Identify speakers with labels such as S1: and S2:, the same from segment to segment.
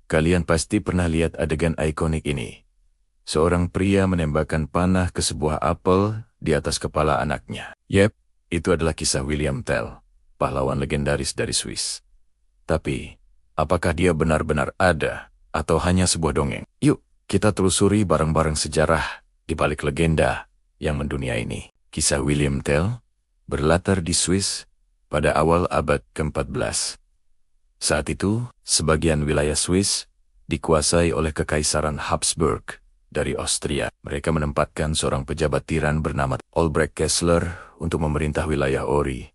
S1: Kalian pasti pernah lihat adegan ikonik ini. Seorang pria menembakkan panah ke sebuah apel di atas kepala anaknya. Yep, itu adalah kisah William Tell, pahlawan legendaris dari Swiss. Tapi, apakah dia benar-benar ada atau hanya sebuah dongeng? Yuk, kita telusuri bareng-bareng sejarah di balik legenda yang mendunia ini. Kisah William Tell berlatar di Swiss pada awal abad ke-14. Saat itu, sebagian wilayah Swiss dikuasai oleh Kekaisaran Habsburg dari Austria. Mereka menempatkan seorang pejabat tiran bernama Albrecht Kessler untuk memerintah wilayah Ori.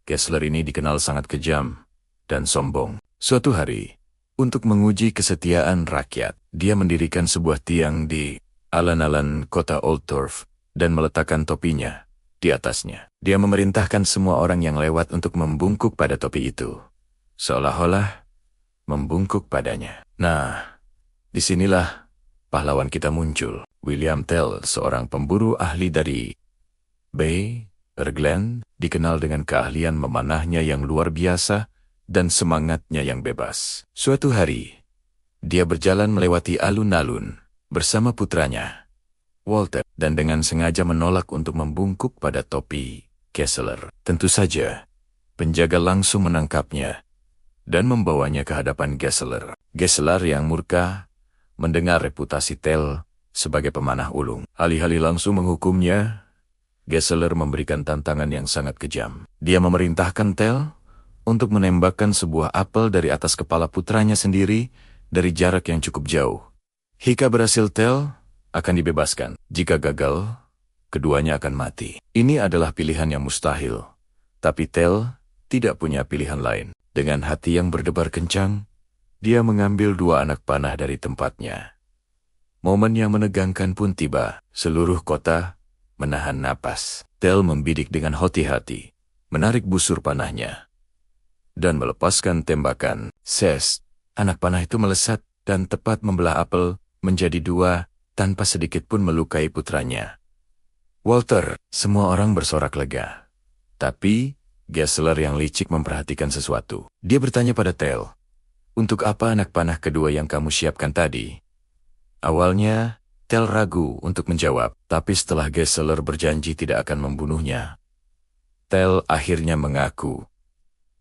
S1: Kessler ini dikenal sangat kejam dan sombong. Suatu hari, untuk menguji kesetiaan rakyat, dia mendirikan sebuah tiang di alun-alun kota Oldtorf dan meletakkan topinya di atasnya. Dia memerintahkan semua orang yang lewat untuk membungkuk pada topi itu, seolah-olah membungkuk padanya. Nah, disinilah pahlawan kita muncul. William Tell, seorang pemburu ahli dari Berglen, dikenal dengan keahlian memanahnya yang luar biasa dan semangatnya yang bebas. Suatu hari, dia berjalan melewati alun-alun bersama putranya, Walter, dan dengan sengaja menolak untuk membungkuk pada topi Kessler. Tentu saja, penjaga langsung menangkapnya dan membawanya ke hadapan Kessler. Kessler yang murka mendengar reputasi Tell sebagai pemanah ulung. Alih-alih langsung menghukumnya, Kessler memberikan tantangan yang sangat kejam. Dia memerintahkan Tell untuk menembakkan sebuah apel dari atas kepala putranya sendiri dari jarak yang cukup jauh. Jika berhasil, Tell akan dibebaskan. Jika gagal, keduanya akan mati. Ini adalah pilihan yang mustahil, tapi Tell tidak punya pilihan lain. Dengan hati yang berdebar kencang, dia mengambil dua anak panah dari tempatnya. Momen yang menegangkan pun tiba. Seluruh kota menahan napas. Tell membidik dengan hati-hati, menarik busur panahnya, dan melepaskan tembakan. Ses, anak panah itu melesat dan tepat membelah apel menjadi dua tanpa sedikit pun melukai putranya. Walter, semua orang bersorak lega. Tapi Kessler yang licik memperhatikan sesuatu. Dia bertanya pada Tell, "Untuk apa anak panah kedua yang kamu siapkan tadi?" Awalnya, Tell ragu untuk menjawab, tapi setelah Kessler berjanji tidak akan membunuhnya, Tell akhirnya mengaku.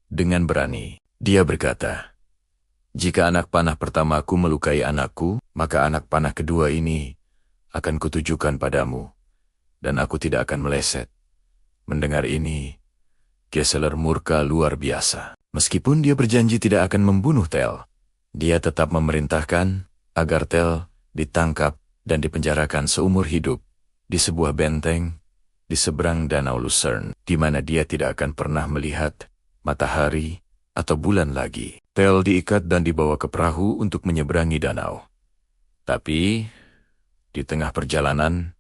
S1: Dengan berani, dia berkata, "Jika anak panah pertamaku melukai anakku, maka anak panah kedua ini akan kutujukan padamu, dan aku tidak akan meleset." Mendengar ini, Kessler murka luar biasa. Meskipun dia berjanji tidak akan membunuh Tell, dia tetap memerintahkan agar Tell ditangkap dan dipenjarakan seumur hidup di sebuah benteng di seberang Danau Lucerne, di mana dia tidak akan pernah melihat matahari atau bulan lagi. Tell diikat dan dibawa ke perahu untuk menyeberangi danau. Tapi, di tengah perjalanan,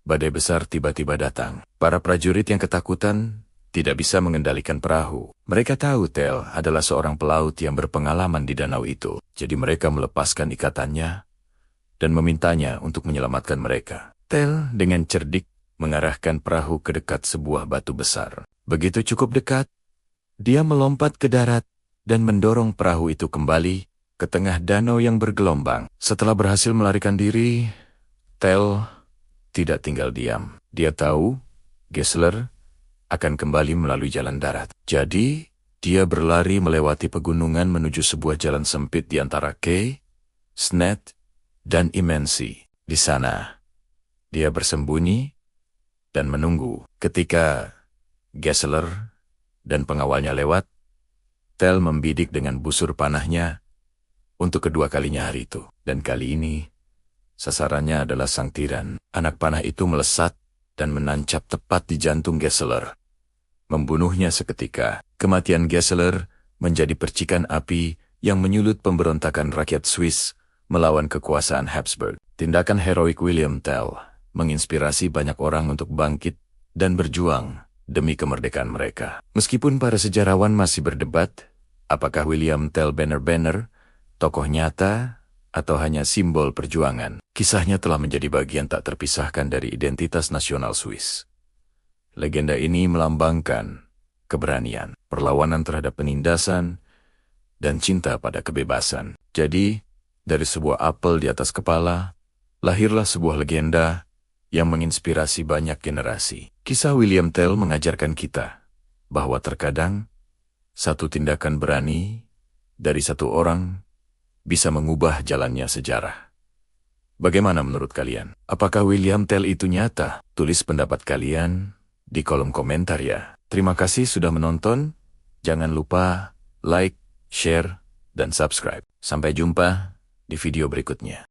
S1: badai besar tiba-tiba datang. Para prajurit yang ketakutan tidak bisa mengendalikan perahu. Mereka tahu Tell adalah seorang pelaut yang berpengalaman di danau itu, jadi mereka melepaskan ikatannya dan memintanya untuk menyelamatkan mereka. Tell dengan cerdik mengarahkan perahu ke dekat sebuah batu besar. Begitu cukup dekat, dia melompat ke darat dan mendorong perahu itu kembali ke tengah danau yang bergelombang. Setelah berhasil melarikan diri, Tell tidak tinggal diam. Dia tahu Kessler akan kembali melalui jalan darat. Jadi, dia berlari melewati pegunungan menuju sebuah jalan sempit di antara Kay, Snet, dan Imensi. Di sana, dia bersembunyi dan menunggu. Ketika Kessler dan pengawalnya lewat, Tell membidik dengan busur panahnya untuk kedua kalinya hari itu. Dan kali ini, sasarannya adalah sang tiran. Anak panah itu melesat dan menancap tepat di jantung Kessler, membunuhnya seketika. Kematian Kessler menjadi percikan api yang menyulut pemberontakan rakyat Swiss melawan kekuasaan Habsburg. Tindakan heroik William Tell menginspirasi banyak orang untuk bangkit dan berjuang demi kemerdekaan mereka. Meskipun para sejarawan masih berdebat, apakah William Tell benar-benar tokoh nyata atau hanya simbol perjuangan, kisahnya telah menjadi bagian tak terpisahkan dari identitas nasional Swiss. Legenda ini melambangkan keberanian, perlawanan terhadap penindasan, dan cinta pada kebebasan. Jadi, dari sebuah apel di atas kepala, lahirlah sebuah legenda yang menginspirasi banyak generasi. Kisah William Tell mengajarkan kita bahwa terkadang satu tindakan berani dari satu orang bisa mengubah jalannya sejarah. Bagaimana menurut kalian? Apakah William Tell itu nyata? Tulis pendapat kalian di kolom komentar ya. Terima kasih sudah menonton. Jangan lupa like, share, dan subscribe. Sampai jumpa di video berikutnya.